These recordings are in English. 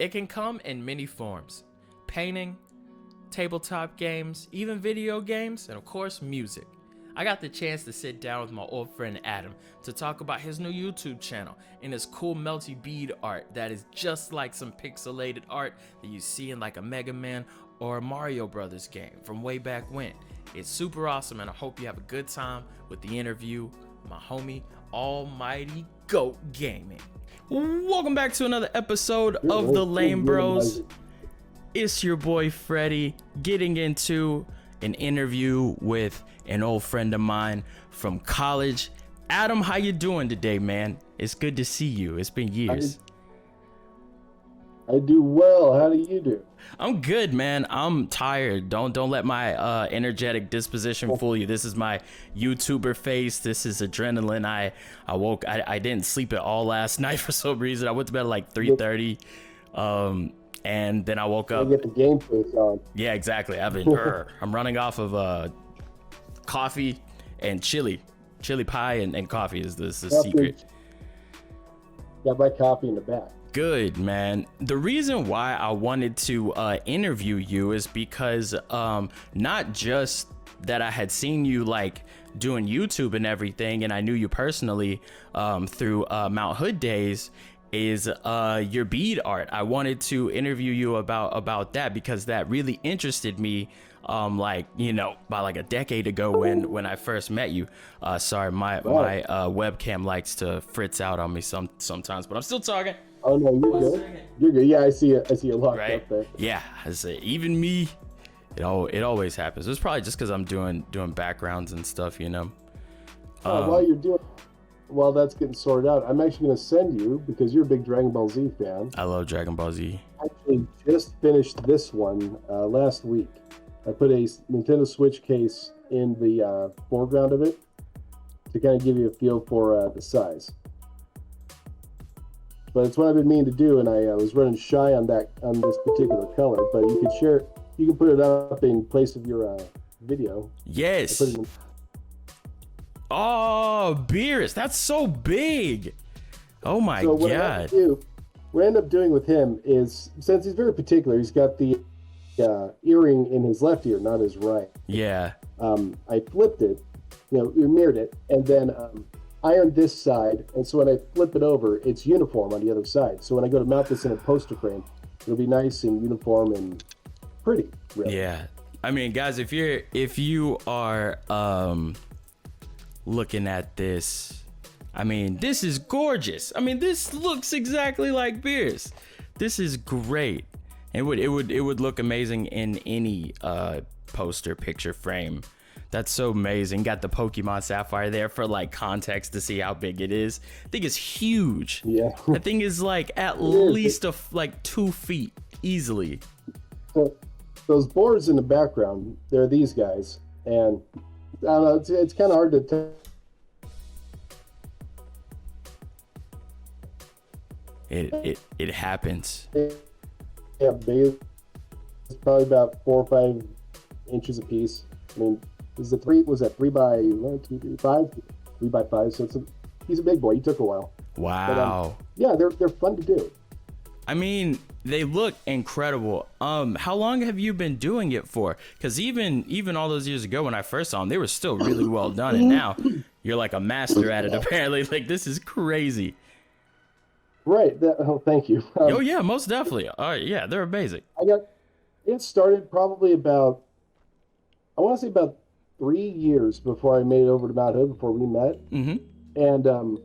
It can come in many forms: painting, tabletop games, even video games, and of course music. I got the chance to sit down with my old friend Adam to talk about his new YouTube channel and his cool melty bead art that is just like some pixelated art that you see in like a Mega Man or a Mario Brothers game from way back when. It's super awesome, and I hope you have a good time with the interview with my homie Almighty Goat Gaming. Welcome back to another episode of the Lane Bros. It's your boy Freddie getting into an interview with an old friend of mine from college. Adam, how you doing today, man? It's good to see you. It's been years. I do well. How do you do? I'm good, man. I'm tired. Don't let my energetic disposition fool you. This is my YouTuber face. This is adrenaline. I didn't sleep at all last night for some reason. I went to bed at like 3:30. And then I woke up. Get the game face on. Yeah, exactly. I'm running off of coffee and chili pie and coffee is the secret. Got my coffee in the back. Good, man. The reason why I wanted to interview you is because not just that I had seen you like doing YouTube and everything, and I knew you personally through Mount Hood days, is your bead art. I wanted to interview you about that because that really interested me. About like a decade ago when I first met you. Sorry, my webcam likes to fritz out on me sometimes, but I'm still talking. Oh no, you're good. You're good. Yeah, I see it. I see a lot up there. Yeah, I say even me. It always happens. It's probably just because I'm doing backgrounds and stuff, you know. While that's getting sorted out, I'm actually going to send you, because you're a big Dragon Ball Z fan. I love Dragon Ball Z. I actually just finished this one last week. I put a Nintendo Switch case in the foreground of it to kind of give you a feel for the size. But it's what I've been meaning to do, and I was running shy on this particular color. But you can share, you can put it up in place of your video. Yes. Oh, Beerus, that's so big. Oh my God. What I end up doing with him is, since he's very particular, he's got the earring in his left ear, not his right. Yeah. I flipped it, mirrored it, and then ironed this side, and so when I flip it over, it's uniform on the other side. So when I go to mount this in a poster frame, it'll be nice and uniform and pretty, really. Yeah. I mean, guys, if you are looking at this, I mean, this is gorgeous. I mean, this looks exactly like Beerus. This is great. It would look amazing in any poster picture frame. That's so amazing. Got the Pokemon Sapphire there for like context to see how big it is. I think it's huge. Yeah. That thing is like at least like 2 feet easily. So those boards in the background, they're these guys, and I don't know. It's kind of hard to tell. It happens. Yeah, big. It's probably about 4 or 5 inches a piece. I mean, was that 3 by 1, 2, 3, 5? 3 by 5. So he's a big boy. He took a while. Wow. But, yeah, they're fun to do. I mean, they look incredible. How long have you been doing it for? Because even all those years ago when I first saw them, they were still really well done, and now you're like a master at it. Apparently, like this is crazy. Right. Thank you. Oh yeah, most definitely. Yeah, they're amazing. It started probably about, I want to say about 3 years before I made it over to Mount Hood, before we met. Mm-hmm. And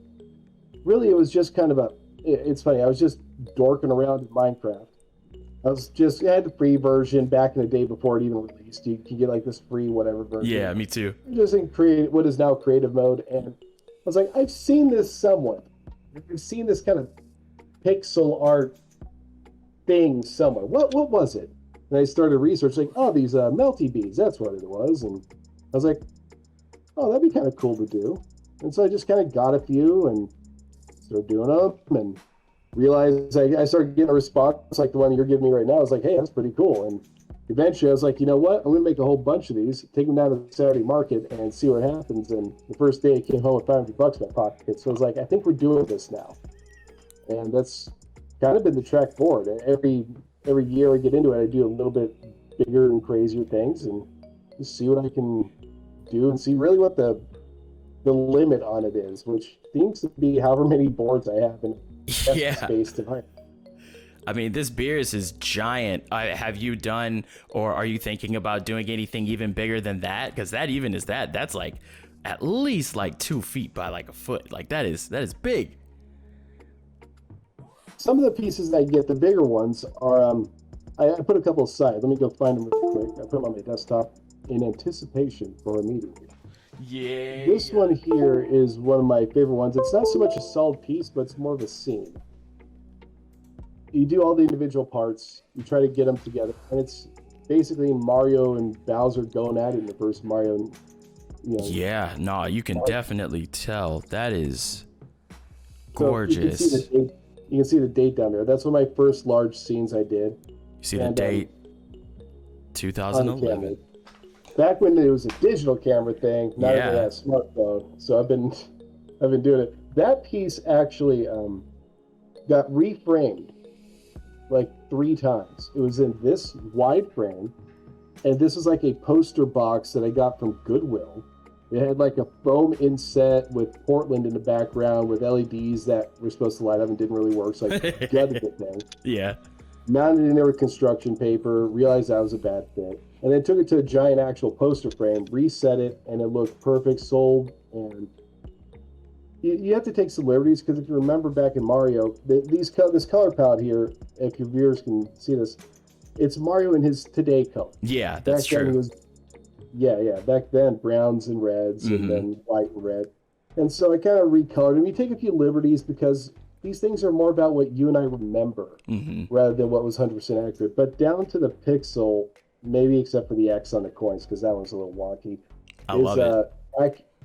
really, it was just kind of it's funny. I was just dorking around in Minecraft. I had the free version back in the day before it even released. You can get like this free whatever version. Yeah, me too. Just in what is now creative mode. And I was like, I've seen this somewhere. I've seen this kind of pixel art thing somewhere. What was it? And I started researching, these melty beads, that's what it was. And I was like, that'd be kind of cool to do. And so I just kind of got a few and started doing them and realized I started getting a response like the one you're giving me right now. I was like, hey, that's pretty cool. And eventually I was like, you know what? I'm going to make a whole bunch of these, take them down to the Saturday market and see what happens. And the first day I came home with $500 in my pocket. So I was like, I think we're doing this now. And that's kind of been the track forward. Every year I get into it, I do a little bit bigger and crazier things, and just see what I can do and see really what the limit on it is, which seems to be however many boards I have in Yeah. space tonight. I mean, this Beerus is giant. Have you done, or are you thinking about doing anything even bigger than that? Because that's like at least like 2 feet by like a foot. Like that is big. Some of the pieces I get, the bigger ones, are I put a couple aside. Let me go find them real quick. I put them on my desktop in anticipation for a meeting. Yeah. This one here is one of my favorite ones. It's not so much a solid piece, but it's more of a scene. You do all the individual parts, you try to get them together, and it's basically Mario and Bowser going at it in the first Mario. Yeah, no, you can definitely tell that is So gorgeous. you can see the date down there. That's one of my first large scenes I did. You see the date, on the 2011. camera. Back when it was a digital camera thing, not even a smartphone. So I've been doing it. That piece actually got reframed like 3 times. It was in this wide frame, and this is like a poster box that I got from Goodwill. It had like a foam inset with Portland in the background with LEDs that were supposed to light up and didn't really work, so I gutted the thing. Yeah. Mounted in there with construction paper, realized that was a bad fit, and then took it to a giant actual poster frame, reset it, and it looked perfect, sold. And you have to take some liberties, because if you remember back in Mario, this color palette here, if your viewers can see this, it's Mario in his today color. Yeah, that's true. Back then, browns and reds, and then white and red. And so I kind of recolored them. You take a few liberties because these things are more about what you and I remember rather than what was 100% accurate. But down to the pixel, maybe except for the X on the coins, because that one's a little wonky,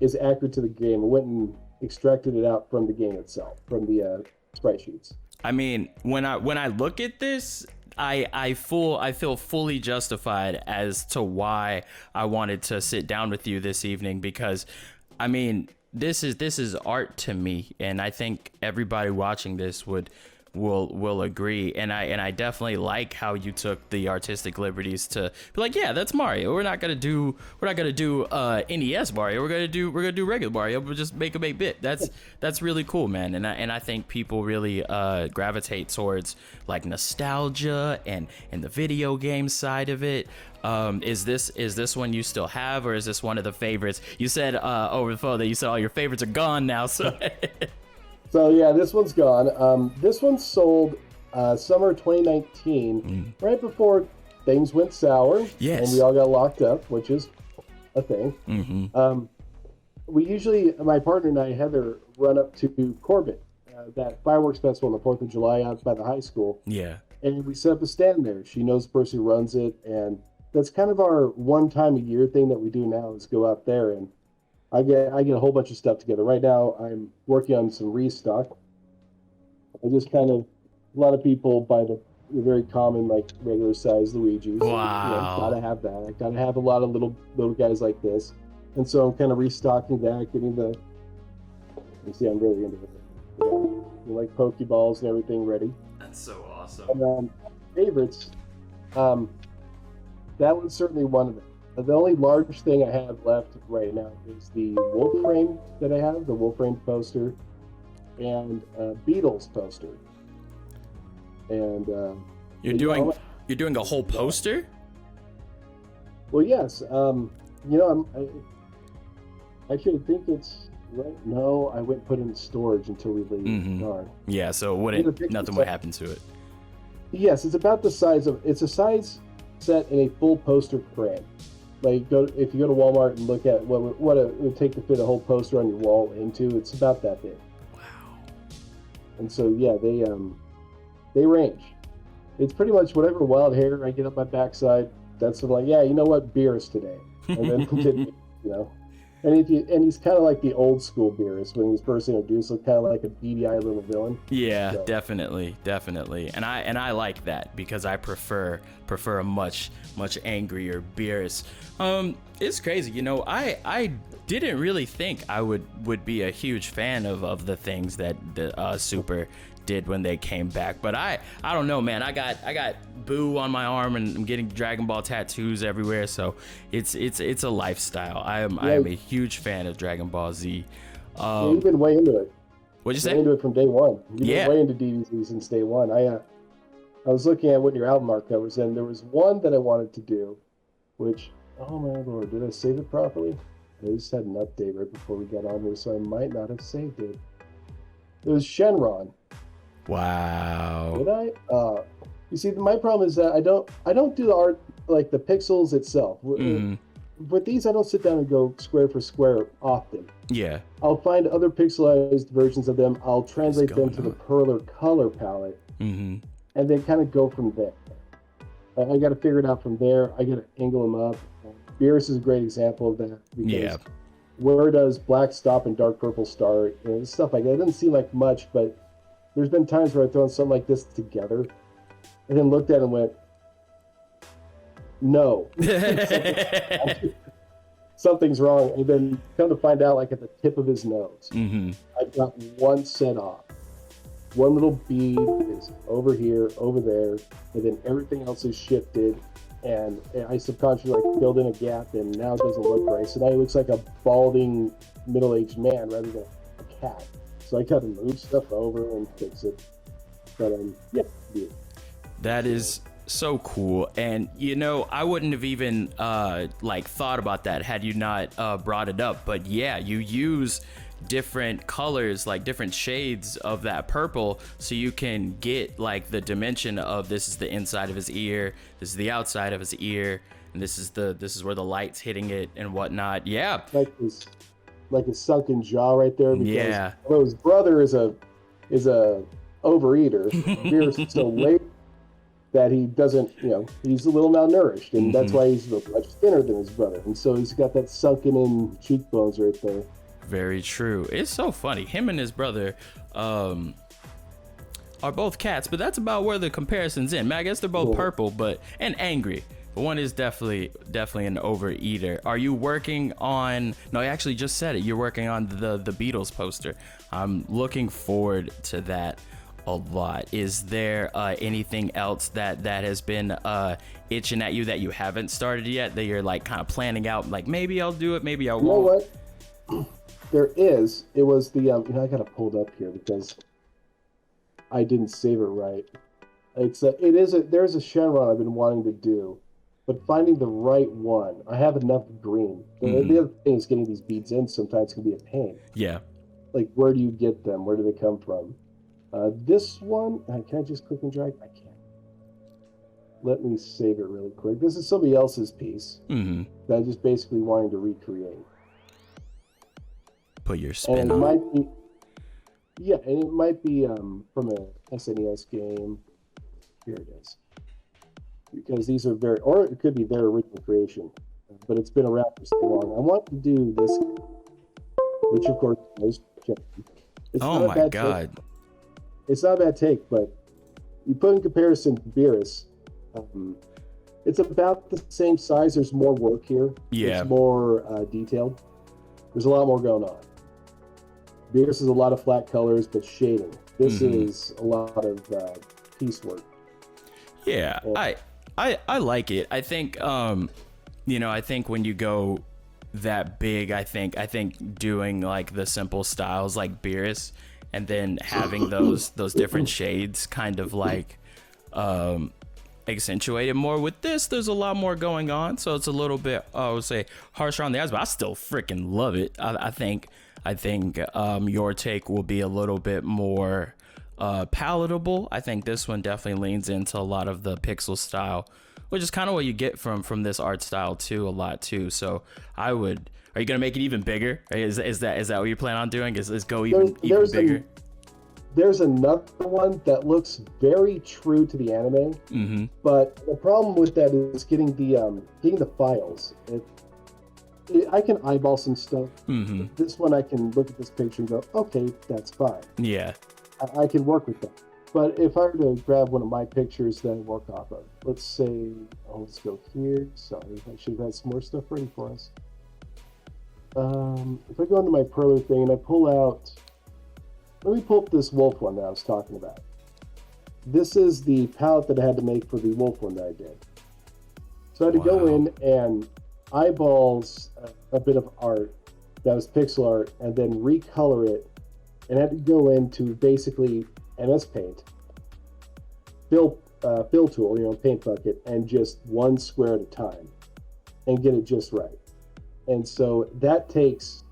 is accurate to the game. I went and extracted it out from the game itself, from the sprite sheets. I mean, when I look at this, I feel fully justified as to why I wanted to sit down with you this evening, because I mean, this is art to me, and I think everybody watching this will agree. And I definitely like how you took the artistic liberties to be like, yeah, that's Mario. We're not gonna do NES Mario. We're gonna do regular Mario. We'll just make a 8-bit. That's really cool, man. And I think people really gravitate towards like nostalgia and the video game side of it. Is this one you still have, or is this one of the favorites? You said over the phone that you said all your favorites are gone now, so. So yeah, this one's gone. This one sold summer 2019, right before things went sour. Yes. And we all got locked up, which is a thing. We usually, my partner and I, Heather, run up to Corbett, that fireworks festival on the 4th of July out by the high school. Yeah. And we set up a stand there. She knows the person who runs it, and that's kind of our one time a year thing that we do now, is go out there, and I get a whole bunch of stuff together. Right now, I'm working on some restock. I just kind of, a lot of people buy the very common, like, regular size Luigi's. Wow. Gotta have that. I gotta have a lot of little guys like this. And so I'm kind of restocking that, getting the, you see, I'm really into it. Like Pokeballs and everything ready. That's so awesome. And favorites, that was certainly one of them. The only large thing I have left right now is the wolf frame that I have, the wolf frame poster, and Beatles poster. And you're doing a whole poster? Well, yes. I should think it's right. No, I went and put it in storage until we leave. Darn. Yeah, so nothing would happen to it. Yes, it's about the size of. It's a size set in a full poster frame. Like, if you go to Walmart and look at what it would take to fit a whole poster on your wall into, it's about that big. Wow. And so yeah, they range. It's pretty much whatever wild hair I get up my backside. That's like, yeah, you know what, Beerus today, and then continue, And he's kind of like the old school Beerus when he was first introduced, so kind of like a beady eyed little villain. Yeah, so. Definitely, and I like that, because I prefer a much angrier Beerus. It's crazy, I didn't really think I would be a huge fan of the things that the Super did when they came back. But I don't know, man. I got Boo on my arm, and I'm getting Dragon Ball tattoos everywhere. So it's a lifestyle. I am a huge fan of Dragon Ball Z. You've been way into it. What'd you say? Into it from day one. You've Yeah. been way into DVDs since day one. I was looking at what your album art covers, and there was one that I wanted to do, which, oh my lord, did I save it properly? I just had an update right before we got on here, so I might not have saved it. It was Shenron. Wow. Did I? You see, my problem is that I don't do the art like the pixels itself. With these, I don't sit down and go square for square often. Yeah. I'll find other pixelized versions of them. I'll translate them to the Perler color palette, and then kind of go from there. I got to figure it out from there. I got to angle them up. Beerus is a great example of that. Because where does black stop and dark purple start? Stuff like that. It doesn't seem like much, but there's been times where I've thrown something like this together and then looked at it and went, no. Something's wrong. And then come to find out, like at the tip of his nose, I've got one set off. One little bead is over here, over there, and then everything else is shifted. And I subconsciously like filled in a gap, and now it doesn't look right. So now he looks like a balding middle-aged man rather than a cat. So I gotta move stuff over and fix it. But yeah. That is so cool. And I wouldn't have even like thought about that had you not brought it up. But yeah, you use different colors, like different shades of that purple, so you can get like the dimension of this is the inside of his ear, this is the outside of his ear, and this is where the light's hitting it and whatnot. Yeah, like his sunken jaw right there. Because although his brother is a overeater, Beerus is so late that he doesn't, he's a little malnourished, and that's why he's much thinner than his brother, and so he's got that sunken in cheekbones right there. Very true. It's so funny. Him and his brother are both cats, but that's about where the comparison's in. Man, I guess they're both purple, and angry. But one is definitely an overeater. Are you working on? No, I actually just said it. You're working on the Beatles poster. I'm looking forward to that a lot. Is there anything else that has been itching at you that you haven't started yet, that you're like kind of planning out? Like maybe I'll do it, maybe I won't. You know what? There is. It was the I got it pulled up here because I didn't save it right. There's a Shenron I've been wanting to do, but finding the right one. I have enough green. The other thing is getting these beads in sometimes can be a pain. Yeah. Like, where do you get them? Where do they come from? This one, can I just click and drag? I can't. Let me save it really quick. This is somebody else's piece that I just basically wanting to recreate. Put your spin and on it. Might be, yeah, and it might be from a SNES game. Here it is. Because these are or it could be their original creation, but it's been around for so long. I want to do this, which of course is oh my god. Take. It's not a bad take, but you put in comparison to Beerus, it's about the same size. There's more work here. Yeah. It's more detailed. There's a lot more going on. Beerus is a lot of flat colors, but shading. This is a lot of piecework. Yeah, I like it. I think I think when you go that big, I think doing like the simple styles like Beerus and then having those different shades kind of like accentuated more. With this, there's a lot more going on, so it's a little bit, I would say, harsher on the eyes, but I still freaking love it. I think your take will be a little bit more palatable. I think this one definitely leans into a lot of the pixel style, which is kind of what you get from this art style too, a lot too. So are you gonna make it even bigger? Is that what you plan on doing? Is go even bigger? There's another one that looks very true to the anime, but the problem with that is getting the files. I can eyeball some stuff. This one I can look at this picture and go, okay, that's fine. Yeah, I can work with that. But if I were to grab one of my pictures that I work off of, let's say, let's go here. Sorry, I should have had some more stuff ready for us. If I go into my Perler thing and I pull out let me pull up this wolf one that I was talking about. This is the palette that I had to make for the wolf one that I did. So I had to go in and eyeballs a bit of art that was pixel art and then recolor it, and had to go into basically MS Paint, fill tool, paint bucket, and just one square at a time and get it just right. And so that takes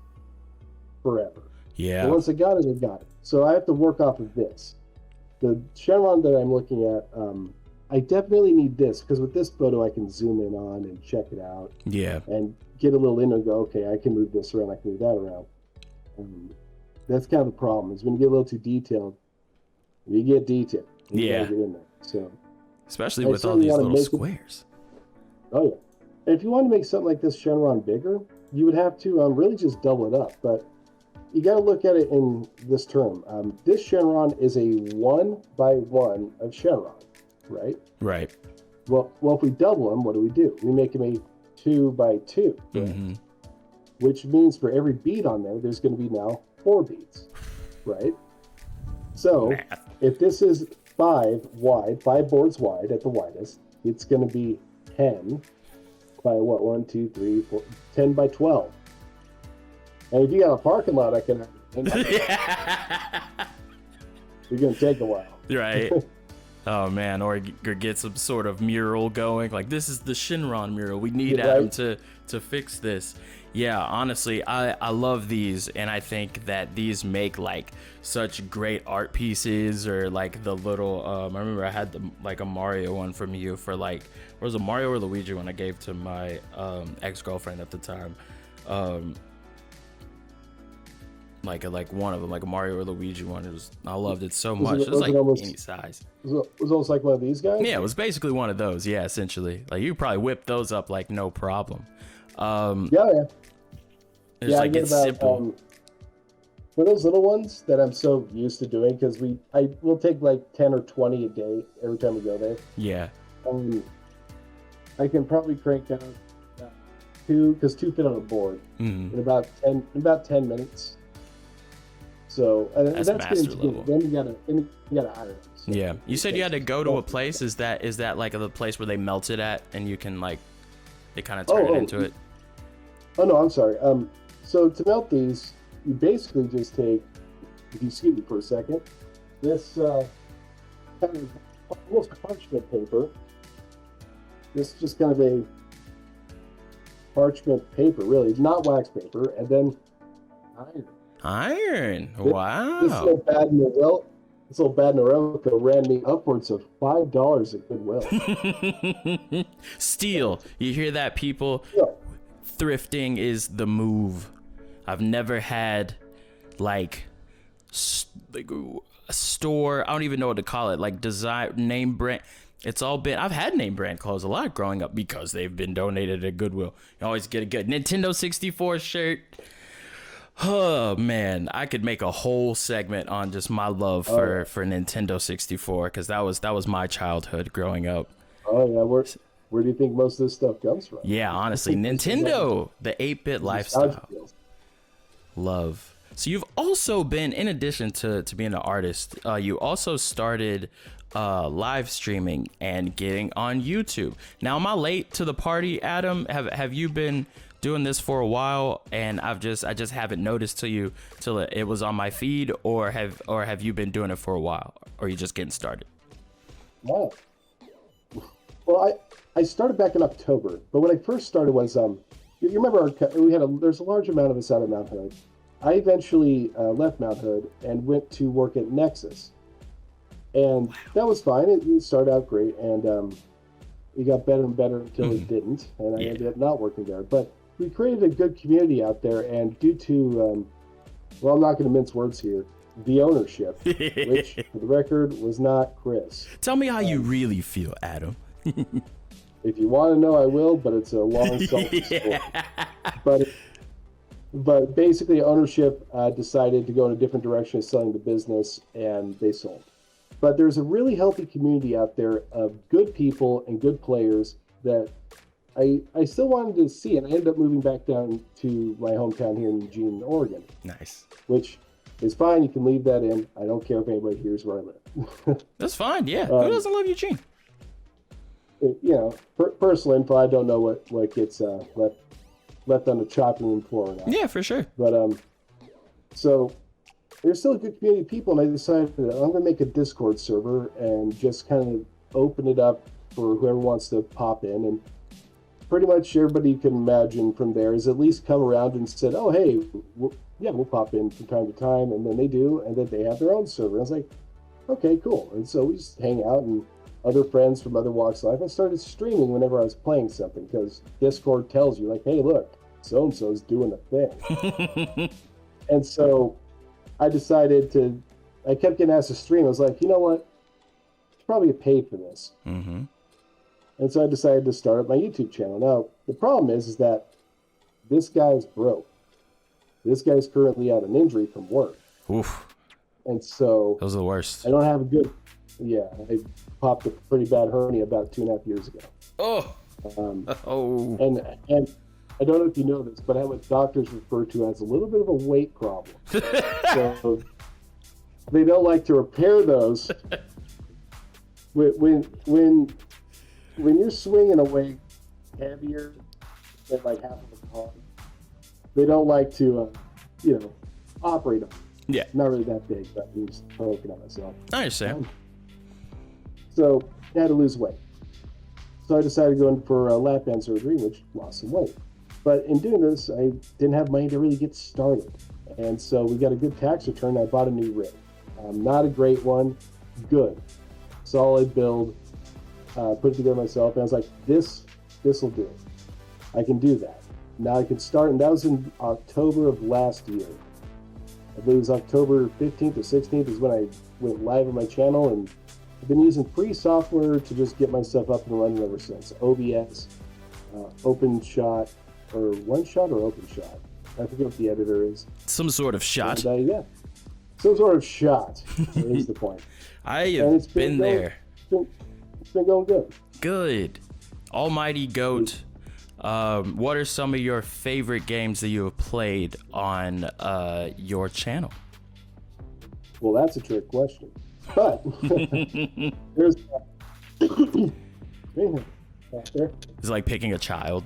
forever. Yeah. And once I got it. So I have to work off of this. The Shenron that I'm looking at, I definitely need this because with this photo I can zoom in on and check it out. Yeah. And get a little in and go, okay, I can move this around, I can move that around. That's kind of the problem is when you get a little too detailed, you get detailed. You gotta get in there. So, especially with all these little squares. Oh yeah. And if you want to make something like this Shenron bigger, you would have to really just double it up. But you got to look at it in this term. This Shenron is a 1x1 of Shenron, right? Right. Well, if we double them, what do? We make them a 2x2, right? Which means for every bead on there, there's going to be now 4 beads, right? So if this is 5 boards wide at the widest, it's going to be 10 by what? 1, 2, 3, 4, 10 by 12. And if you got a parking lot, I can. You're gonna take a while, right? Oh man, or get some sort of mural going. Like this is the Shenron mural. We need Adam to fix this. Yeah, honestly, I love these, and I think that these make like such great art pieces. Or like the little, I remember I had a Mario one from you for like, or was it Mario or Luigi one I gave to my ex-girlfriend at the time. Like one of them, like a Mario or Luigi one. I loved it so much. It was like any size. Was it almost like one of these guys? Yeah, it was basically one of those. Yeah, essentially. Like you probably whip those up like no problem. Yeah. It's like it's simple. For those little ones that I'm so used to doing, because we'll take like 10 or 20 a day every time we go there. Yeah. I can probably crank out 2, because 2 fit on a board in about 10 minutes. So that's master level. Then you gotta hire them. So yeah, you said you had to go to a place. Is that like the place where they melt it at, and you can like they kind of turn it into it? Oh no, I'm sorry. So to melt these, you basically just take, if you excuse me for a second, this kind of almost parchment paper. This is just kind of a parchment paper, really, not wax paper, and then iron. Wow. This little bad Norelco ran me upwards of $5 at Goodwill. Steal. You hear that, people? Yeah. Thrifting is the move. I've never had like a store. I don't even know what to call it. Like design name brand. It's all been. I've had name brand clothes a lot growing up because they've been donated at Goodwill. You always get a good Nintendo 64 shirt. Oh man, I could make a whole segment on just my love for Nintendo 64 because that was my childhood growing up. Oh yeah, where do you think most of this stuff comes from? Yeah, honestly, Nintendo, the 8-bit lifestyle. Love. So you've also been, in addition to being an artist, you also started live streaming and getting on YouTube. Now, am I late to the party, Adam? Have you been doing this for a while and I just haven't noticed till it was on my feed, or have you been doing it for a while, or are you just getting started? Wow. Well, I started back in October, but when I first started was you remember there's a large amount of us out of Mount Hood. I eventually left Mount Hood and went to work at Nexus, and that was fine. It started out great, and it got better and better until it didn't, and I ended up not working there. But we created a good community out there, and due to, well, I'm not going to mince words here, the ownership, which, for the record, was not Chris. Tell me how you really feel, Adam. If you want to know, I will, but it's a long, salty story. But basically, ownership decided to go in a different direction of selling the business, and they sold. But there's a really healthy community out there of good people and good players that I still wanted to see, and I ended up moving back down to my hometown here in Eugene, Oregon. Nice. Which It's fine. You can leave that in. I don't care if anybody hears where I live. That's fine. Yeah. Who doesn't love Eugene? Personal info. I don't know what gets left on the chopping room floor or not. Yeah, for sure. But so there's still a good community of people, and I decided that I'm going to make a Discord server and just kind of open it up for whoever wants to pop in. And pretty much everybody you can imagine from there has at least come around and said, oh, hey, we'll pop in from time to time. And then they do, and then they have their own server. And I was like, okay, cool. And so we just hang out, and other friends from other walks of life. I started streaming whenever I was playing something because Discord tells you, like, hey, look, so-and-so's doing a thing. And so I decided I kept getting asked to stream. I was like, you know what? I should probably get paid for this. Mm-hmm. And so I decided to start up my YouTube channel. Now, the problem is that this guy's broke. This guy's currently out an injury from work. Oof. And so... Those are the worst. I don't have a good... Yeah, I popped a pretty bad hernia about 2.5 years ago. Oh! And I don't know if you know this, but I have what doctors refer to as a little bit of a weight problem. So they don't like to repair those. When you're swinging a weight heavier than like half of a pound, they don't like to, operate on it. Yeah. Not really that big, but I'm just poking on myself. I understand. So I had to lose weight. So I decided to go in for lap band surgery, which lost some weight. But in doing this, I didn't have money to really get started. And so we got a good tax return. I bought a new rig. Not a great one, good. Solid build, put it together myself. And I was like, this will do it. I can do that. Now I can start, and that was in October of last year. I believe it was October 15th or 16th is when I went live on my channel, and I've been using free software to just get myself up and running ever since. OBS, OpenShot, or OneShot or OpenShot. I forget what the editor is. Some sort of shot. And, yeah, some sort of shot is the point. I have been there. It's been going good. Good. Almighty Goat. What are some of your favorite games that you have played on your channel? Well, that's a trick question. But there's there. It's like picking a child.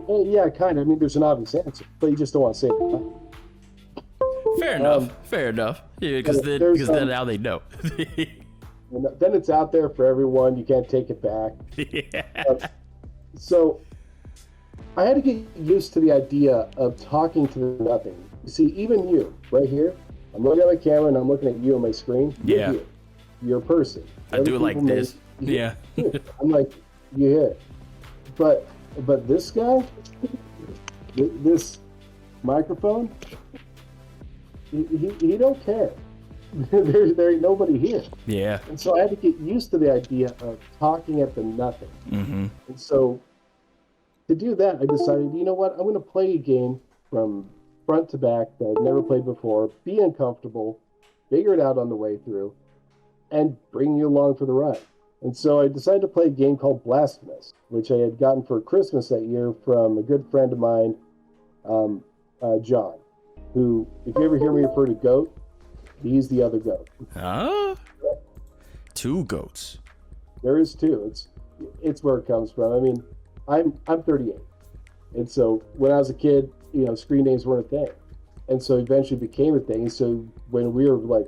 Yeah, kind of. I mean, there's an obvious answer, but you just don't want to say it. Fair enough. Fair enough. Yeah, because then now they know. Then it's out there for everyone. You can't take it back. Yeah. So I had to get used to the idea of talking to nothing. You see, even you, right here, I'm looking at my camera and I'm looking at you on my screen. Yeah. You're a person. I do it like this. Yeah. I'm like, you hear it. But this guy, this microphone, he don't care. there ain't nobody here. Yeah. And so I had to get used to the idea of talking at the nothing. Mm-hmm. And so to do that, I decided, you know what? I'm going to play a game from front to back that I've never played before, be uncomfortable, figure it out on the way through, and bring you along for the ride. And so I decided to play a game called Blasphemous, which I had gotten for Christmas that year from a good friend of mine, John, who, if you ever hear me refer to Goat, he's the other goat. Huh? Two goats. There is two. It's where it comes from. I mean, I'm 38, and so when I was a kid, screen names weren't a thing, and so eventually became a thing. So when we were like,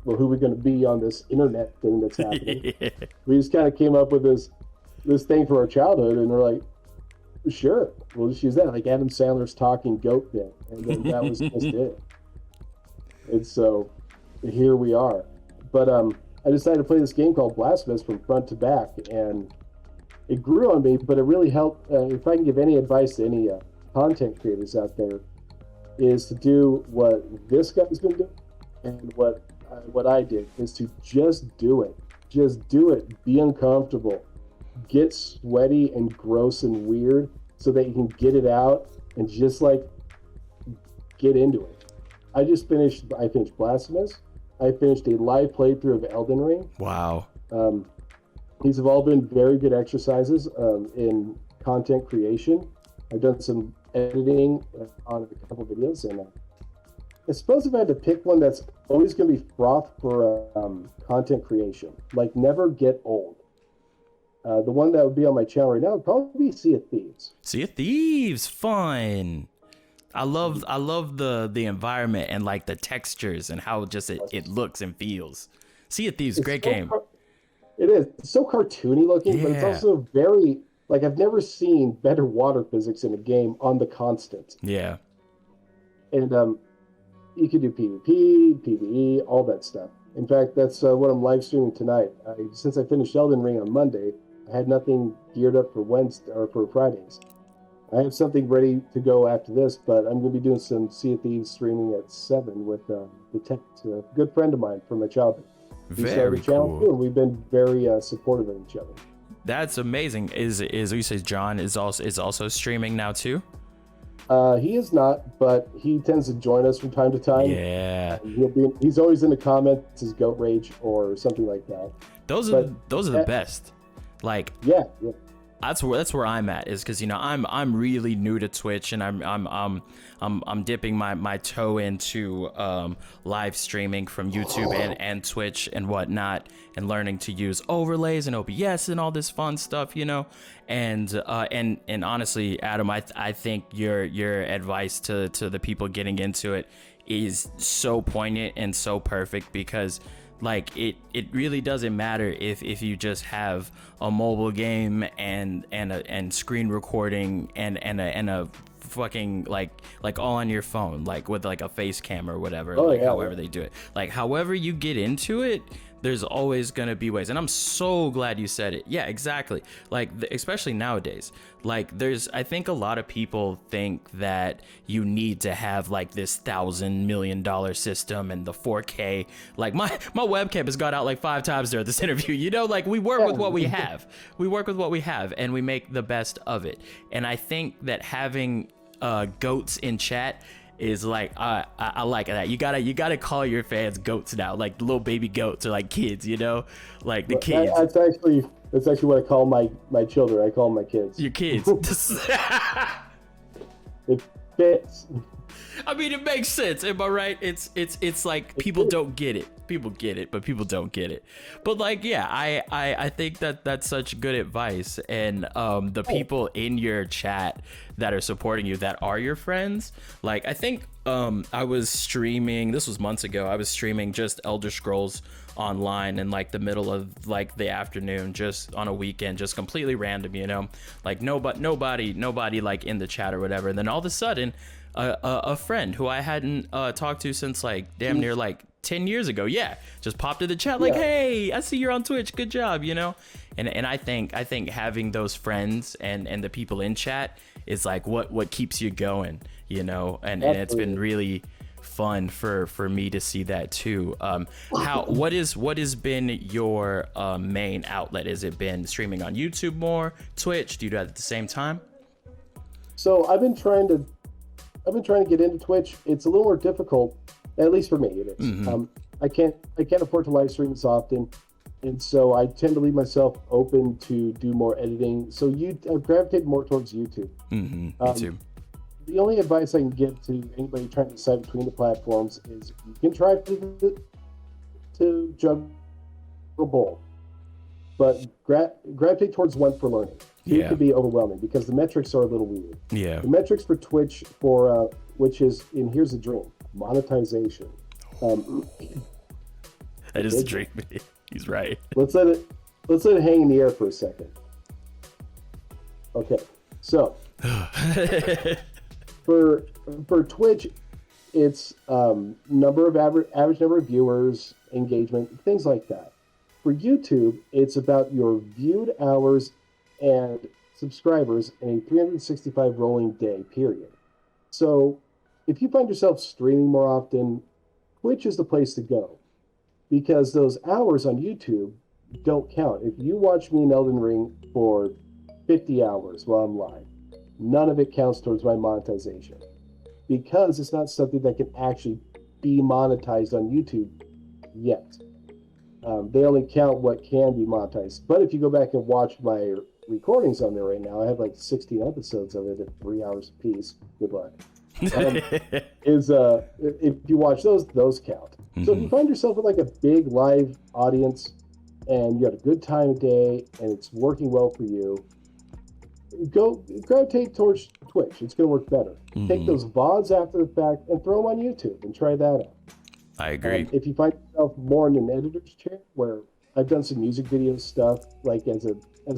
well, who are we going to be on this internet thing that's happening? Yeah. We just kind of came up with this thing for our childhood, and we're like, sure, we'll just use that, like Adam Sandler's talking goat thing, and then that was just it. And so here we are. But I decided to play this game called Blasphemous from front to back, and it grew on me, but it really helped. If I can give any advice to any content creators out there, is to do what this guy's been doing, and what I did, is to just do it. Just do it. Be uncomfortable. Get sweaty and gross and weird so that you can get it out and just get into it. I finished Blasphemous. I finished a live playthrough of Elden Ring. Wow. These have all been very good exercises in content creation. I've done some editing on a couple videos, and I suppose if I had to pick one that's always going to be fraught for content creation, like never get old. The one that would be on my channel right now would probably be Sea of Thieves. Sea of Thieves, fun. I love the environment and like the textures and how just it looks and feels. Sea of Thieves, great game. It is. It's so cartoony looking, but it's Yeah. also very, like, I've never seen better water physics in a game on the constant. Yeah. And you can do PvP, PvE, all that stuff. In fact, that's what I'm live streaming tonight. Since I finished Elden Ring on Monday, I had nothing geared up for Wednesday or for Fridays. I have something ready to go after this, but I'm going to be doing some Sea of Thieves streaming at 7 with a good friend of mine from my childhood. He started Very a channel too, cool. and we've been very supportive of each other. That's amazing. Is you say John is also streaming now too? He is not, but he tends to join us from time to time. Yeah. He's always in the comments, his goat rage or something like that. Those are the best. Like, yeah. that's where I'm at, is because I'm really new to Twitch, and I'm dipping my toe into live streaming from YouTube and Twitch and whatnot, and learning to use overlays and OBS and all this fun stuff, and honestly, Adam, I think your advice to the people getting into it is so poignant and so perfect, because like it really doesn't matter if you just have a mobile game and screen recording and a fucking like all on your phone, like with like a face cam or whatever, however they do it, like however you get into it, there's always gonna be ways. And I'm so glad you said it. Yeah, exactly. Like especially nowadays, like I think a lot of people think that you need to have like this $1,000 million system and the 4K. Like my webcam has gone out like 5 times during this interview. Like we work with what we have. We work with what we have, and we make the best of it. And I think that having goats in chat is like I like that. You gotta call your fans goats now, like little baby goats or like kids, like the kids. That's actually what I call my children. I call them my kids. Your kids. It fits. I mean, it makes sense. Am I right? It's like people don't get it. People get it, but people don't get it. But like, yeah, I think that's such good advice. And the people in your chat that are supporting you, that are your friends, like I think I was streaming, this was months ago, I was streaming just Elder Scrolls Online in like the middle of like the afternoon, just on a weekend, just completely random, like nobody like in the chat or whatever. And then all of a sudden a friend who I hadn't talked to since like damn near like 10 years ago, just popped in the chat like, hey, I see you're on Twitch, good job, and I think having those friends and the people in chat is like what keeps you going, and it's been really fun for me to see that too. What has been your main outlet? Has it been streaming on YouTube more, Twitch? Do you do that at the same time? So I've been trying to get into Twitch. It's a little more difficult, at least for me. It is. Mm-hmm. I can't afford to live stream this often, and so I tend to leave myself open to do more editing. So I've gravitated more towards YouTube. Mm-hmm. Me too. The only advice I can give to anybody trying to decide between the platforms is you can try to juggle both, but gravitate towards one for learning. It could be overwhelming because the metrics are a little weird. Yeah. The metrics for Twitch which is, and here's the dream, monetization. That is the dream. He's right. Let's let it hang in the air for a second. Okay. So for Twitch, it's average number of viewers, engagement, things like that. For YouTube, it's about your viewed hours and subscribers in a 365 rolling day period. So if you find yourself streaming more often, Twitch is the place to go, because those hours on YouTube don't count. If you watch me in Elden Ring for 50 hours while I'm live, none of it counts towards my monetization, because it's not something that can actually be monetized on YouTube yet. They only count what can be monetized. But if you go back and watch my recordings on there right now, I have like 16 episodes of it at 3 hours apiece. Good luck. is if you watch those count. So if you find yourself with like a big live audience and you had a good time of day and it's working well for you, go gravitate towards Twitch. It's going to work better. Take those VODs after the fact and throw them on YouTube and try that out. I agree. If you find yourself more in an editor's chair, where I've done some music video stuff, like as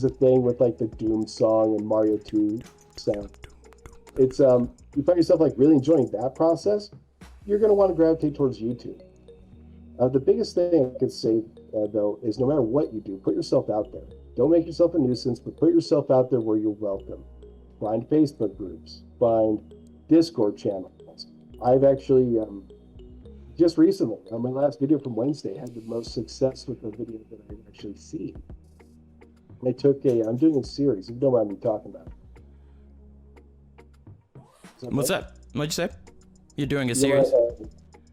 a thing with like the Doom song and Mario 2 sound, it's you find yourself like really enjoying that process, you're going to want to gravitate towards YouTube. The biggest thing I could say though is no matter what you do, put yourself out there. Don't make yourself a nuisance, but put yourself out there where you're welcome. Find Facebook groups, find Discord channels. I've actually just recently, on my last video from Wednesday, had the most success with a video that I've actually seen. I'm doing a series, if you don't mind me talking about it. What's that? What'd you say? You're doing a series?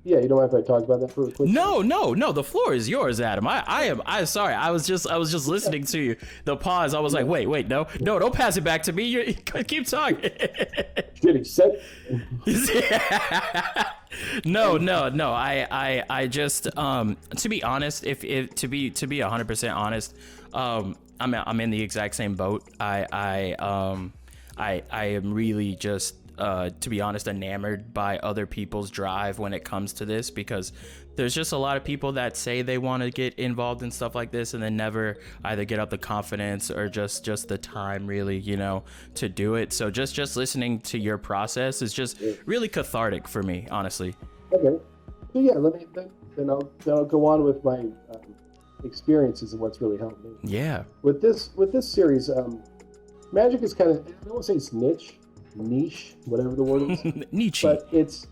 Yeah, you don't mind if I talk about that for a quick No. The floor is yours, Adam. I'm sorry. I was just listening to you. The pause. I was like, wait, no, don't pass it back to me. You keep talking. Did he say? No. I just to be honest, if to be 100% honest, I'm in the exact same boat. I am really just to be honest, enamored by other people's drive when it comes to this, because there's just a lot of people that say they want to get involved in stuff like this and then never either get up the confidence or just the time really, to do it. So just listening to your process is just really cathartic for me, honestly. Okay. So yeah, then I'll go on with my experiences and what's really helped me. Yeah. With this series, Magic is kind of, I don't want to say it's niche, whatever the word is. Niche. But it's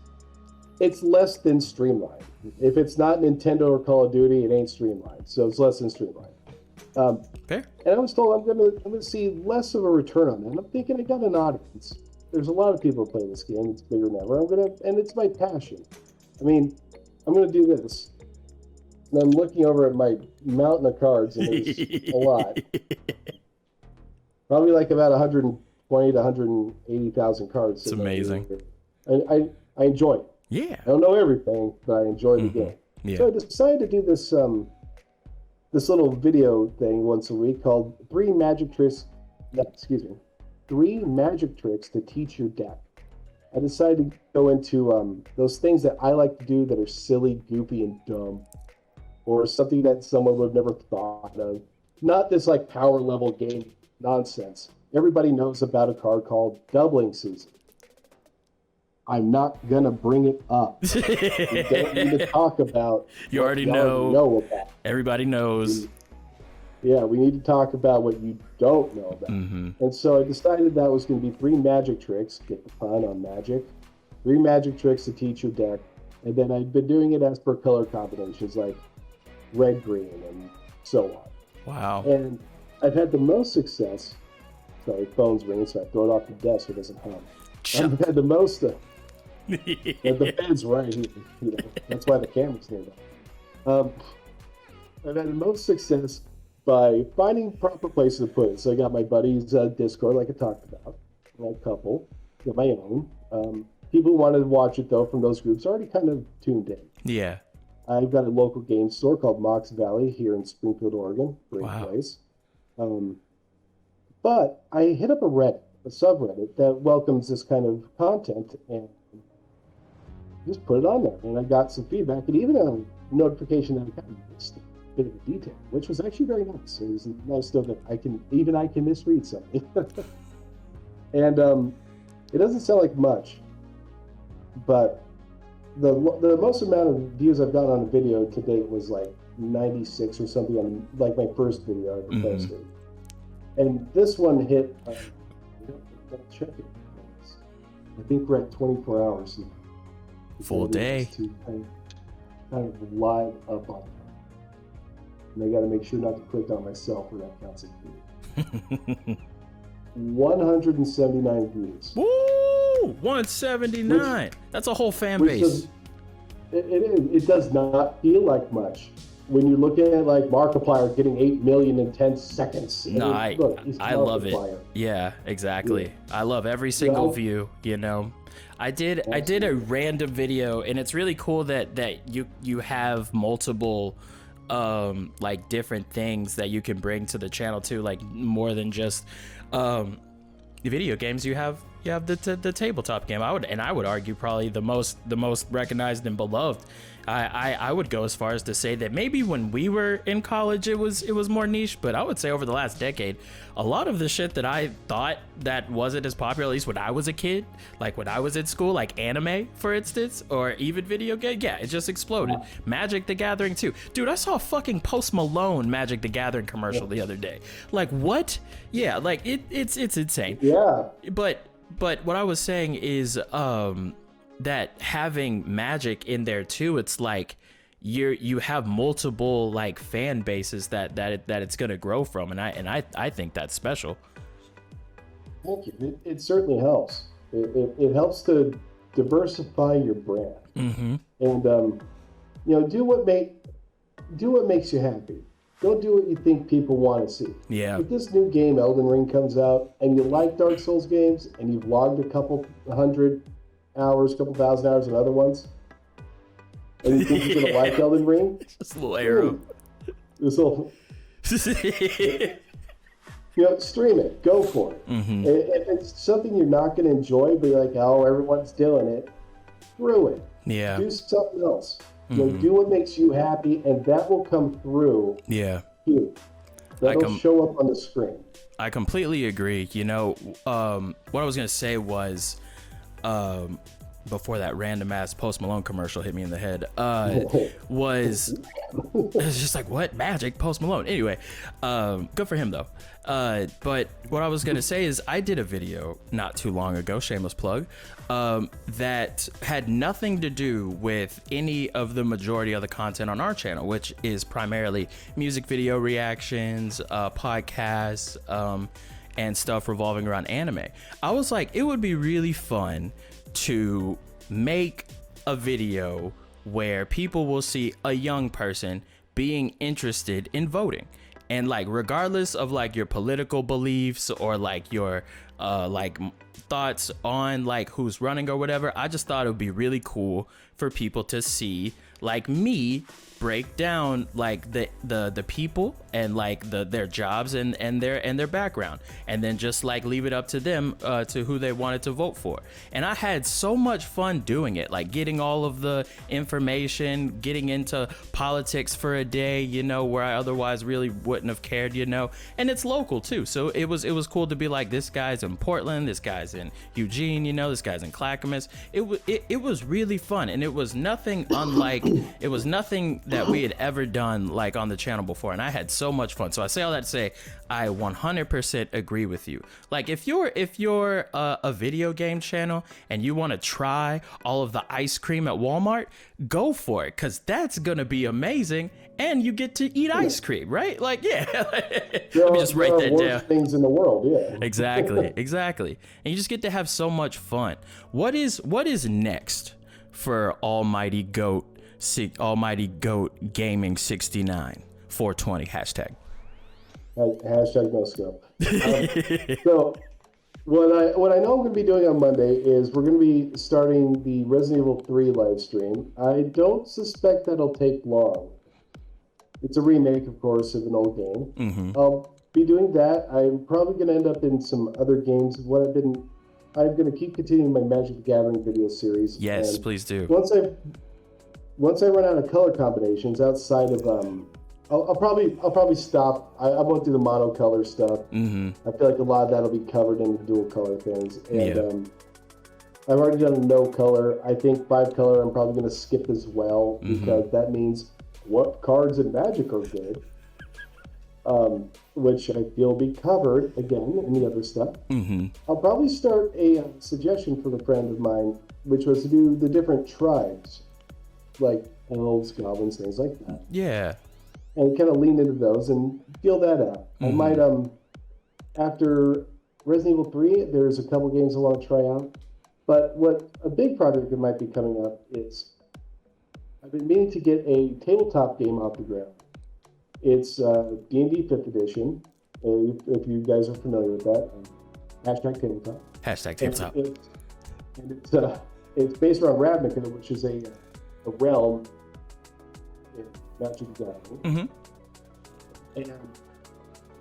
less than streamlined. If it's not Nintendo or Call of Duty, it ain't streamlined. So it's less than streamlined. Fair. And I was told I'm gonna see less of a return on that. And I'm thinking I got an audience. There's a lot of people playing this game. It's bigger than ever. And it's my passion. I mean, I'm gonna do this. And I'm looking over at my mountain of cards, and there's a lot. Probably like about 120 to 180,000 cards. It's amazing. I enjoy it. Yeah. I don't know everything, but I enjoy the game. Yeah. So I decided to do this this little video thing once a week called 3 magic tricks to teach your deck. I decided to go into those things that I like to do that are silly, goofy, and dumb, or something that someone would have never thought of. Not this like power level game nonsense. Everybody knows about a card called Doubling Season. I'm not gonna bring it up. We don't need to talk about. You already know about. Everybody knows. We need to talk about what you don't know about. And so I decided that was going to be 3 magic tricks. Get the pun on magic. 3 magic tricks to teach your deck, and then I've been doing it as per color combinations, like red, green, and so on. Wow. And I've had the most success. Sorry, phone's ringing, so I throw it off the desk so it doesn't hum. I've had the most. The bed's right here. That's why the camera's nearby. I've had the most success by finding proper places to put it. So I got my buddy's Discord, like I talked about, a couple, got my own. People who wanted to watch it though from those groups already kind of tuned in. Yeah. I've got a local game store called Mox Valley here in Springfield, Oregon. Great place. But I hit up a subreddit that welcomes this kind of content and just put it on there. And I got some feedback and even a notification that I kind of missed a bit of detail, which was actually very nice. It was nice to know that I can misread something. And it doesn't sound like much, but the most amount of views I've gotten on a video to date was like 96 or something on like my first video I ever posted. And this one hit, check it. I think we're at 24 hours now. Full day. To kind of live up on that. And I got to make sure not to click on myself or that counts as view. 179 views. Woo! 179. That's a whole fan base. It does not feel like much, when you look at like Markiplier getting 8 million in 10 seconds. No, Look, he's I love it. Markiplier. Yeah, exactly. Yeah. I love every single view, you know. I did a random video, and it's really cool that you have multiple like different things that you can bring to the channel too, like more than just video games. You have the tabletop game. I would argue probably the most recognized and beloved. I would go as far as to say that maybe when we were in college it was more niche, but I would say over the last decade, a lot of the shit that I thought that wasn't as popular, at least when I was a kid, like when I was in school, like anime, for instance, or even video game, yeah, it just exploded. Magic the Gathering too. Dude, I saw a fucking Post Malone Magic the Gathering commercial the other day. Like, what? Yeah, like it's insane. Yeah. But what I was saying is that having Magic in there too, it's like you have multiple like fan bases that it's gonna grow from, and I think that's special. Thank you. It certainly helps. It helps to diversify your brand, and you know, do what makes you happy. Don't do what you think people want to see. Yeah. If this new game, Elden Ring, comes out, and you like Dark Souls games, and you've logged a couple hundred hours, couple thousand hours in other ones, and you think you're gonna like Elden Ring, just a little arrow. This little, you know, stream it, go for it. If it's something you're not gonna enjoy, but you're like, oh, everyone's doing it, screw it. Yeah. Do something else. You know, do what makes you happy, and that will come through. Yeah. You. That'll show up on the screen. I completely agree. You know, what I was gonna say was, before that random ass Post Malone commercial hit me in the head, was it's just like, what? Magic? Post Malone? Anyway, good for him though. But what I was gonna say is I did a video not too long ago, shameless plug, that had nothing to do with any of the majority of the content on our channel, which is primarily music video reactions, podcasts, and stuff revolving around anime. I was like, it would be really fun to make a video where people will see a young person being interested in voting, and like regardless of like your political beliefs or like your like thoughts on like who's running or whatever, I just thought it would be really cool for people to see like me break down like the people and like their jobs and their background, and then just like leave it up to them to who they wanted to vote for. And I had so much fun doing it, like getting all of the information, getting into politics for a day, you know, where I otherwise really wouldn't have cared, you know. And it's local too, so it was cool to be like, this guy's in Portland, this guy's in Eugene, you know, this guy's in Clackamas. It was really fun, and it was nothing unlike it was nothing that we had ever done like on the channel before, and I had so much fun. So I say all that to say, I 100% agree with you. Like if you're a video game channel and you want to try all of the ice cream at Walmart, go for it, because that's gonna be amazing, and you get to eat ice cream, right? Like, yeah. Let me just write that down. Things in the world, yeah. Exactly. And you just get to have so much fun. What is next for Almighty Goat Gaming 69 420 hashtag? Hashtag no scope. So what I know I'm going to be doing on Monday is we're going to be starting the Resident Evil 3 live stream. I don't suspect that'll take long. It's a remake, of course, of an old game. I'll be doing that. I'm probably going to end up in some other games. I'm going to keep continuing my Magic the Gathering video series. Yes, please do. Once I run out of color combinations outside of I'll probably stop. I won't do the monocolor stuff. I feel like a lot of that'll be covered in the dual color things. And I've already done no color. I think 5 color I'm probably going to skip as well, because that means what cards in Magic are good, which I feel will be covered again in the other stuff. I'll probably start a suggestion from a friend of mine, which was to do the different tribes, like elves, goblins, things like that. Yeah. And kind of lean into those and feel that out. I might, after Resident Evil 3, there's a couple games I want to try out. But what a big project that might be coming up is I've been meaning to get a tabletop game off the ground. It's D&D 5th edition. If you guys are familiar with that, hashtag tabletop. Hashtag tabletop. And it's based around Ravnica, which is a realm in Magic the Gathering. And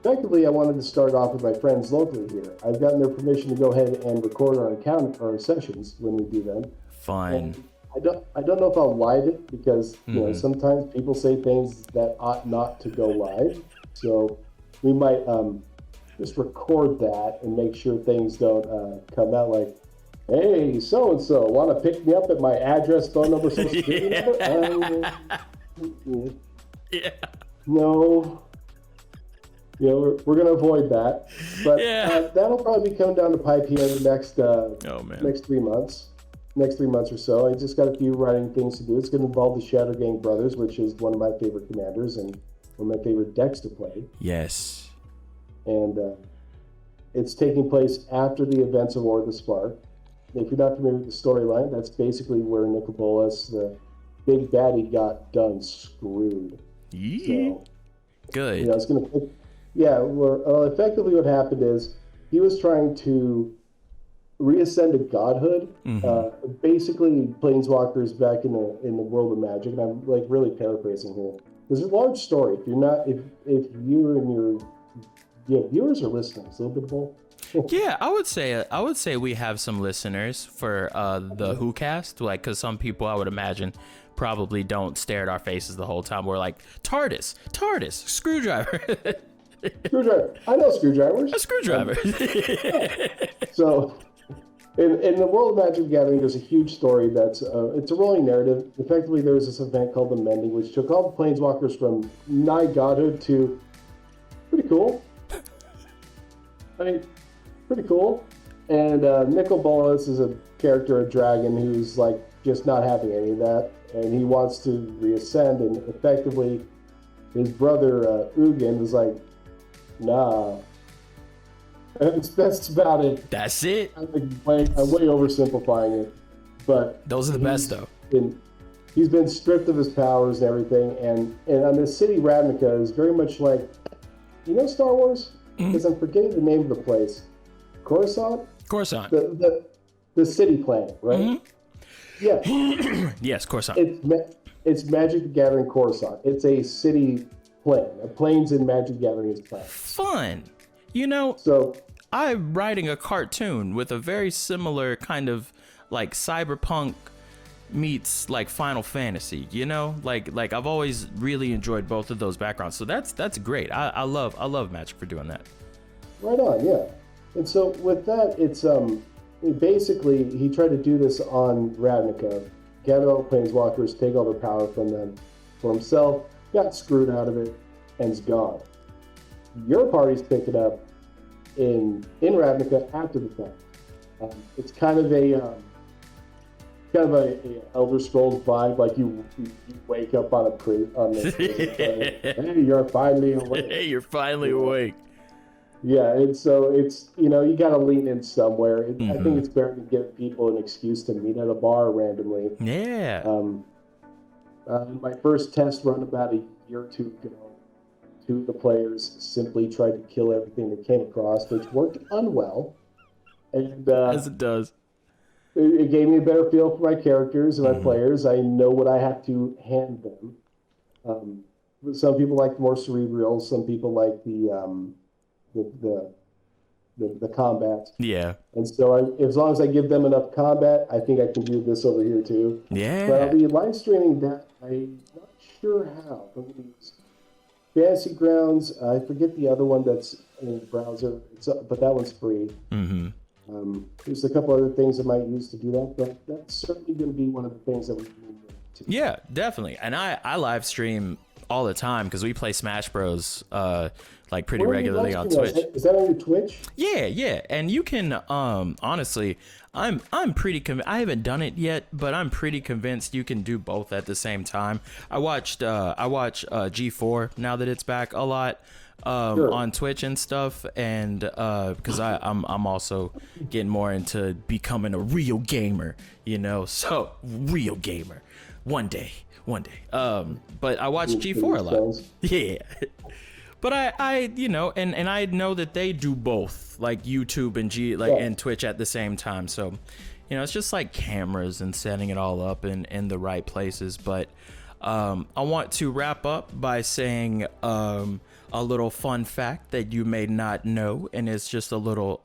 effectively, I wanted to start off with my friends locally here. I've gotten their permission to go ahead and record our sessions when we do them. Fine. And I don't know if I'll live it because you know sometimes people say things that ought not to go live. So we might just record that and make sure things don't come out like, hey, so and so, want to pick me up at my address, phone number, social security number? Yeah. No. You know, we're going to avoid that. But that'll probably be coming down the pipe here in the next 3 months. Next 3 months or so. I just got a few writing things to do. It's going to involve the Shadow Gang brothers, which is one of my favorite commanders and one of my favorite decks to play. Yes. And it's taking place after the events of War of the Spark. If you're not familiar with the storyline, that's basically where Nicol Bolas, the big baddie, got done screwed. So, good. You know, it's going to... Yeah, well, effectively what happened is he was trying to reascend to godhood. Basically, planeswalkers back in the world of Magic, and I'm like really paraphrasing here. There's a large story. If you and your viewers or listeners, a little bit of both. Yeah, I would say we have some listeners for the WhoCast, like, because some people I would imagine probably don't stare at our faces the whole time. We're like, TARDIS, screwdriver. Screwdriver. I know screwdrivers. A screwdriver. So, in the world of Magic the Gathering, there's a huge story that's it's a rolling narrative. Effectively, there was this event called the Mending, which took all the planeswalkers from nigh godhood to pretty cool. I mean, pretty cool. And Nicol Bolas is a character, a dragon, who's like just not having any of that, and he wants to reascend. And effectively, his brother Ugin was like, nah. That's about it. That's it. I'm way oversimplifying it, but those are the best though. He's been stripped of his powers and everything, and on the city Ravnica is very much like, you know, Star Wars, because I'm forgetting the name of the place. Coruscant. The city planet, right? Yeah. Yes, Coruscant. It's Magic the Gathering Coruscant. It's a city plane. A planes in Magic the Gathering is planet. Fun. You know, so I'm writing a cartoon with a very similar kind of like cyberpunk meets like Final Fantasy, you know, like I've always really enjoyed both of those backgrounds. So that's great. I love Magic for doing that. Right on. Yeah. And so with that, it's basically he tried to do this on Ravnica, gather all the planeswalkers, take all their power from them for himself, got screwed out of it, and is gone. Your party's pick it up in Ravnica after the fact. It's kind of a Elder Scrolls vibe, like you wake up on hey, you're finally awake. Hey, you're finally awake. Yeah, and so it's, you know, you got to lean in somewhere. I think it's better to give people an excuse to meet at a bar randomly. Yeah. My first test run about a year or two ago, two of the players simply tried to kill everything they came across, which worked unwell. And as it does. It gave me a better feel for my characters and my players. I know what I have to hand them. Some people like the more cerebral. Some people like the combat. Yeah. And so as long as I give them enough combat, I think I can do this over here too. Yeah. But I'll be live streaming that. I'm not sure how. I'm going to use Fantasy Grounds. I forget the other one that's in the browser. But that one's free. There's a couple other things I might use to do that, but that's certainly going to be one of the things that we need to. Yeah, definitely. And I live stream all the time because we play Smash Bros. Like pretty regularly on Twitch. Is that on your Twitch? Yeah. And you can honestly, I'm pretty I haven't done it yet, but I'm pretty convinced you can do both at the same time. I watch G4 now that it's back a lot. Sure. on Twitch and stuff, and because I'm also getting more into becoming a real gamer, so real gamer, one day. But I watch G4 a lot. Yeah. But I and I know that they do both, like YouTube and and Twitch at the same time. So, it's just like cameras and setting it all up in the right places. But I want to wrap up by saying a little fun fact that you may not know, and it's just a little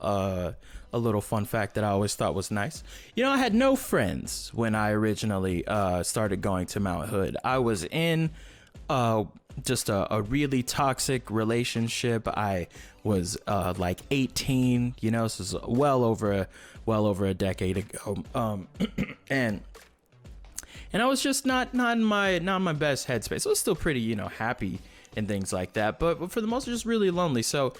fun fact that I always thought was nice. I had no friends when I originally started going to Mount Hood. I was in just a really toxic relationship. I was like 18, this is well over a decade ago. And I was just not in my best headspace. I was still pretty, happy and things like that, but for the most, just really lonely. So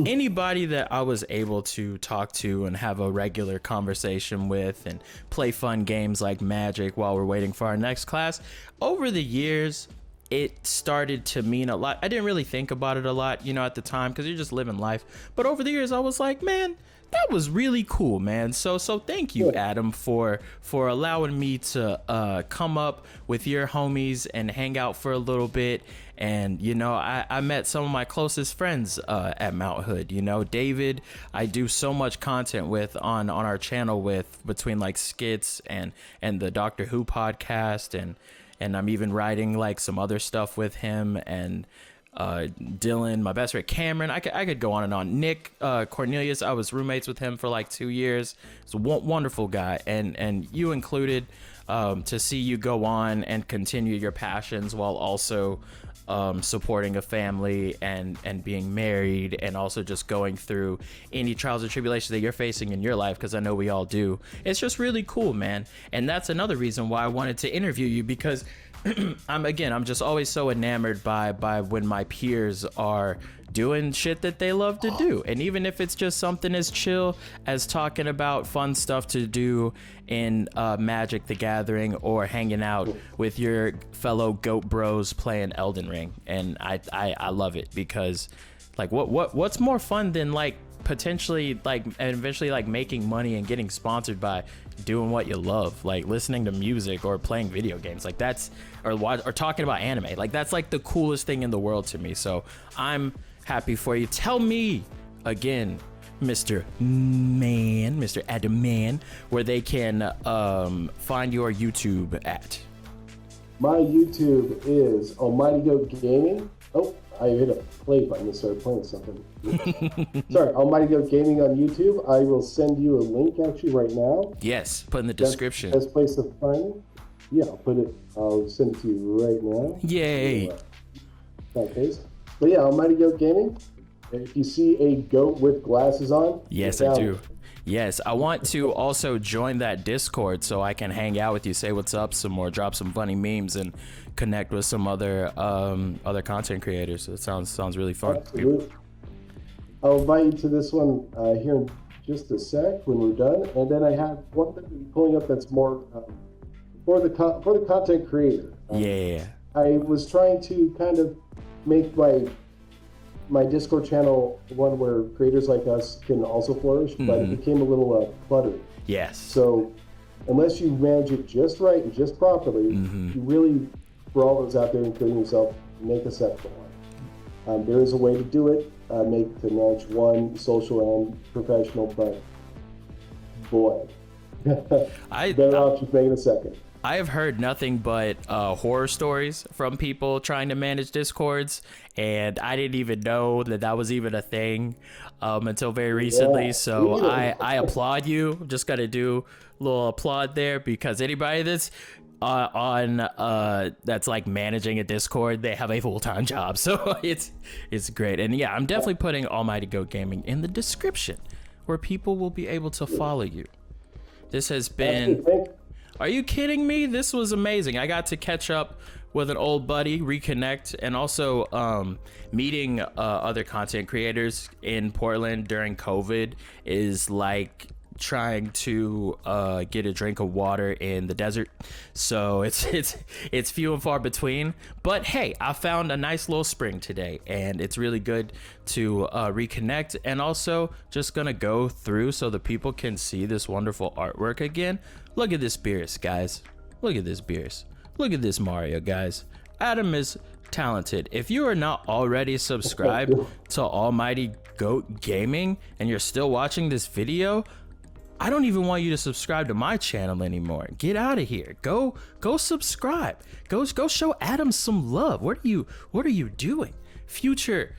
anybody that I was able to talk to and have a regular conversation with and play fun games like Magic while we're waiting for our next class, over the years, it started to mean a lot. I didn't really think about it a lot, at the time, because you're just living life. But over the years, I was like, man, that was really cool, man. So thank you, Adam, for allowing me to come up with your homies and hang out for a little bit. And, I met some of my closest friends at Mount Hood. David, I do so much content with on our channel between like skits and the Doctor Who podcast, and I'm even writing like some other stuff with him, and Dylan, my best friend Cameron. I could go on and on. Nick Cornelius, I was roommates with him for like 2 years. He's a wonderful guy, and you included. To see you go on and continue your passions while also supporting a family and being married, and also just going through any trials and tribulations that you're facing in your life, because I know we all do. It's just really cool, man. And that's another reason why I wanted to interview you, because I'm just always so enamored by when my peers are doing shit that they love to do. And even if it's just something as chill as talking about fun stuff to do in Magic the Gathering, or hanging out with your fellow goat bros playing Elden Ring. And I love it, because like what's more fun than like potentially like and eventually like making money and getting sponsored by doing what you love, like listening to music or playing video games, like that's or talking about anime. Like that's like the coolest thing in the world to me. So I'm happy for you. Tell me again, Mr. Adam Man, where they can find your YouTube at. My YouTube is Almighty Goat Gaming. Oh, I hit a play button and started playing something. Sorry, Almighty Goat Gaming on YouTube. I will send you a link actually right now. Yes, put in the description. Best place to find it. Yeah, I'll send it to you right now. Yay. But yeah, Almighty Goat Gaming. If you see a goat with glasses on, yes, I do. Yes, I want to also join that Discord so I can hang out with you, say what's up some more, drop some funny memes, and connect with some other content creators. So it sounds really fun. Absolutely. I'll invite you to this one here in just a sec when we're done, and then I have one that I'm pulling up that's more for the content creator. Yeah. I was trying to kind of make my Discord channel one where creators like us can also flourish, but it became a little cluttered. Yes. So unless you manage it just right and just properly, you really, for all those out there, including yourself, make a separate one. There is a way to do it, to manage one social and professional, but boy, better off just making a second. I have heard nothing but horror stories from people trying to manage Discords, and I didn't even know that was even a thing until very recently. So I applaud you. I'm just gonna do a little applaud there, because anybody that's that's like managing a Discord, they have a full-time job. So it's great. And yeah, I'm definitely putting Almighty Goat Gaming in the description where people will be able to follow you. This has been... Are you kidding me? This was amazing. I got to catch up with an old buddy, reconnect, and also meeting other content creators in Portland during COVID is like trying to get a drink of water in the desert, so it's few and far between. But hey, I found a nice little spring today, and it's really good to reconnect. And also just gonna go through so the people can see this wonderful artwork again. Look at this Beerus, guys. Look at this Beerus. Look at this Mario, guys. Adam is talented. If you are not already subscribed to Almighty Goat Gaming and you're still watching this video, I don't even want you to subscribe to my channel anymore. Get out of here. Go subscribe. Go show Adam some love. What are you doing? Future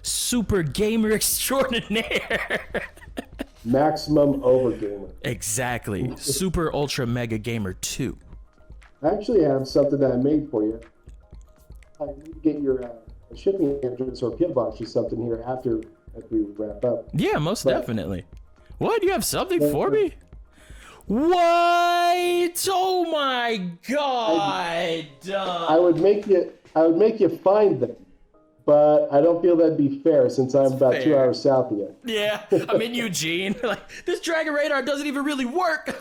super gamer extraordinaire. Maximum overgamer. Exactly. Super ultra mega gamer 2. I actually have something that I made for you. I need to get your shipping address or PO box or something here after we wrap up. Yeah, most definitely. What? You have something for me? What? Oh my God! I would make you find them, but I don't feel that'd be fair since I'm about fair. 2 hours south of you. Yeah, I'm in Eugene. Like, this Dragon Radar doesn't even really work.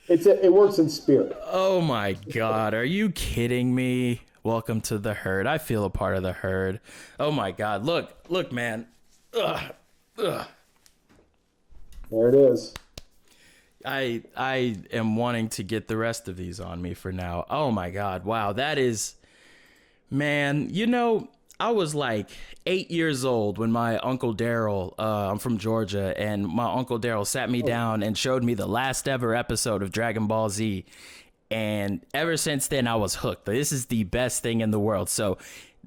It works in spirit. Oh my God, are you kidding me? Welcome to the herd. I feel a part of the herd. Oh my God, look, man. Ugh. There it is. I am wanting to get the rest of these on me for now. Oh my God, wow, that is, man, you know, I was like 8 years old when my Uncle Daryl, I'm from Georgia, and my Uncle Daryl sat me down and showed me the last ever episode of Dragon Ball Z. And ever since then, I was hooked. This is the best thing in the world. So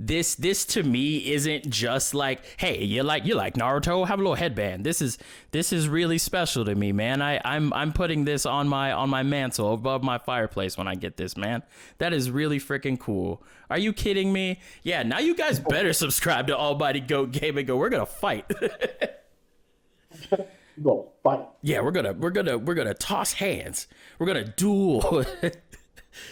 this to me isn't just like, hey, you like Naruto? Have a little headband. This is really special to me, man. I'm putting this on my mantle above my fireplace when I get this, man. That is really freaking cool. Are you kidding me? Yeah, now you guys better subscribe to Almighty Goat Gaming. We're gonna fight. We're gonna fight. Yeah, we're gonna toss hands. We're gonna duel.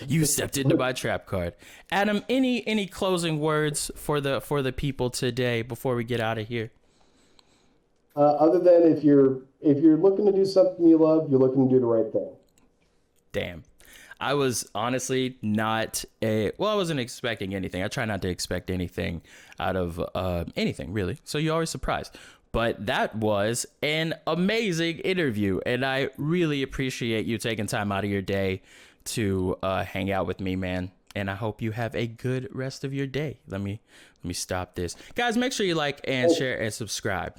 You stepped into my trap card. Adam, any closing words for the people today before we get out of here? Other than if you're looking to do something you love, you're looking to do the right thing. Damn. I was honestly I wasn't expecting anything. I try not to expect anything out of anything, really. So you're always surprised. But that was an amazing interview, and I really appreciate you taking time out of your day to hang out with me, man. And I hope you have a good rest of your day. Let me stop this. Guys, make sure you like and share and subscribe.